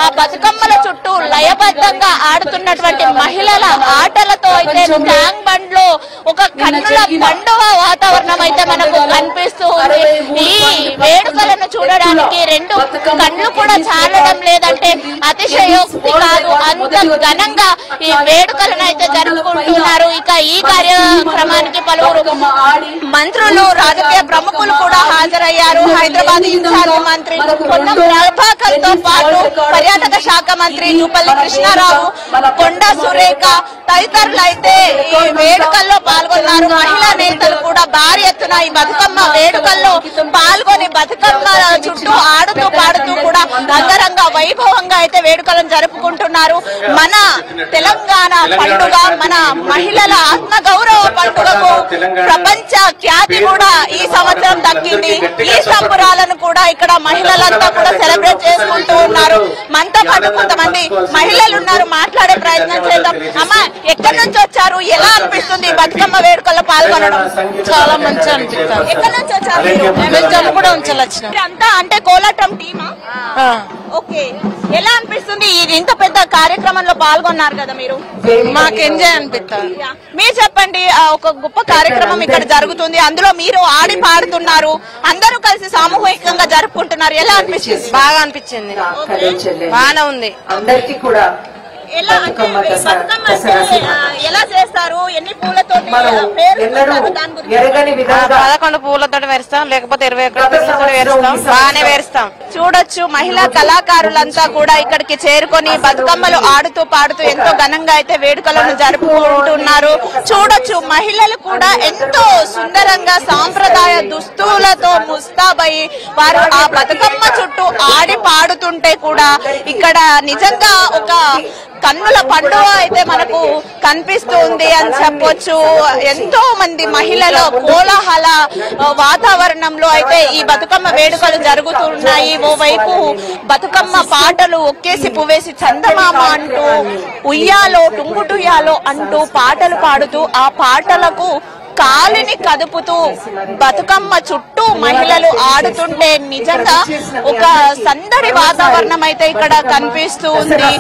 ఆ బతుకమ్మల చుట్టూ లయబద్ధంగా ఆడుతున్నటువంటి మహిళల ఆటలతో అయితే ట్యాంక్ బండ్ లో ఒక కన్నుల పండుగ వాతావరణం అయితే మనకు కనిపిస్తూ ఉంది. ఈ వేడుకలను చూడడానికి రెండు కళ్ళు కూడా చాలడం లేదంటే అతిశయోక్తి కాదు. అంత ఘనంగా ఈ వేడుకలను అయితే జరుపుకుంటున్నారు. ఇక ఈ కార్యక్రమానికి పలువురు మంత్రులు, రాజకీయ ప్రముఖులు కూడా హాజరయ్యారు. హైదరాబాద్ ఇన్ఛార్జ్ మంత్రి పొన్నం ప్రభాకర్ తో పాటు పర్యాటక శాఖ మంత్రి జూపల్లి కృష్ణారావు, కొండ సురేఖ తదితరులు అయితే ఈ వేడుకల్లో పాల్గొన్నారు. మహిళా నేతలు కూడా భారీ ఎత్తున ఈ బతుకమ్మ వేడుకల్లో పాల్గొని బతుకమ్మ చుట్టూ ఆడుతూ పాడుతూ కూడా అంగరంగ వైభవంగా అయితే వేడుకలను జరుపుకుంటున్నారు. మన తెలంగాణ పండుగ, మన మహిళల ఆత్మ గౌరవ పండుగకు ప్రపంచ ఖ్యాతి కూడా ఈ సంవత్సరం దక్కింది. ఈ సంబరాలను కూడా ఇక్కడ మహిళలంతా కూడా సెలబ్రేట్ చేసుకుంటూ ఉన్నారు. మనతో పాటు కొంతమంది మహిళలు ఉన్నారు, మాట్లాడే ప్రయత్నం చేద్దాం. అమ్మ, ఎక్కడి నుంచి వచ్చారు? ఎలా అనిపిస్తుంది బతుకమ్మ వేడుకల్లో పాల్గొనడం? చాలా మంచిగా అనిపిస్తారు. ఎక్కడి నుంచి వచ్చారు? కూడా ఉంచాల్సిన అంతా అంటే కోలాటం టీమా? ఓకే, ఎలా అనిపిస్తుంది ఇంత పెద్ద కార్యక్రమంలో పాల్గొన్నారు కదా మీరు? మాకు ఎంజాయ్ అనిపిస్తారు. మీరు చెప్పండి, ఒక గొప్ప కార్యక్రమం ఇక్కడ జరుగుతుంది, అందులో మీరు ఆడి పాడుతున్నారు, అందరూ కలిసి సామూహికంగా జరుపుకుంటున్నారు. ఎలా అనిపిస్తుంది? బాగా అనిపించింది, బాగానే ఉంది. అందరికి కూడా ఎలా అంటే బతుకమ్మ అంటే ఎలా చేస్తారు? ఎన్ని పూలతో ఎరగని విధంగా 11 పూలతో వేస్తాం, లేకపోతే 21 పూలతో వేస్తాం. బాగానే వేస్తాం. చూడొచ్చు, మహిళా కళాకారులంతా కూడా ఇక్కడికి చేరుకొని బతుకమ్మలు ఆడుతూ పాడుతూ ఎంతో ఘనంగా అయితే వేడుకలను జరుపుకుంటున్నారు. చూడొచ్చు, మహిళలు కూడా ఎంతో సుందరంగా సాంప్రదాయ దుస్తులతో ముస్తాబై వారు ఆ బతుకమ్మ చుట్టూ ఆడి పాడుతుంటే కూడా ఇక్కడ నిజంగా ఒక కన్నుల పండుగ అయితే మనకు కనిపిస్తుంది అని చెప్పొచ్చు. ఎంతో మంది మహిళల కోలాహల వాతావరణంలో అయితే ఈ బతుకమ్మ వేడుకలు జరుగుతున్నాయి. ఓవైపు బతుకమ్మ పాటలు, ఒక్కేసి పువ్వేసి చందమామ అంటూ, ఉయ్యాలో టుంగుటుయ్యాలో అంటూ పాటలు పాడుతూ ఆ పాటలకు కాలిని కదుపుతూ బతుకమ్మ చుట్టూ మహిళలు ఆడుతుంటే నిజంగా ఒక సందడి వాతావరణం అయితే ఇక్కడ కనిపిస్తూ ఉంది.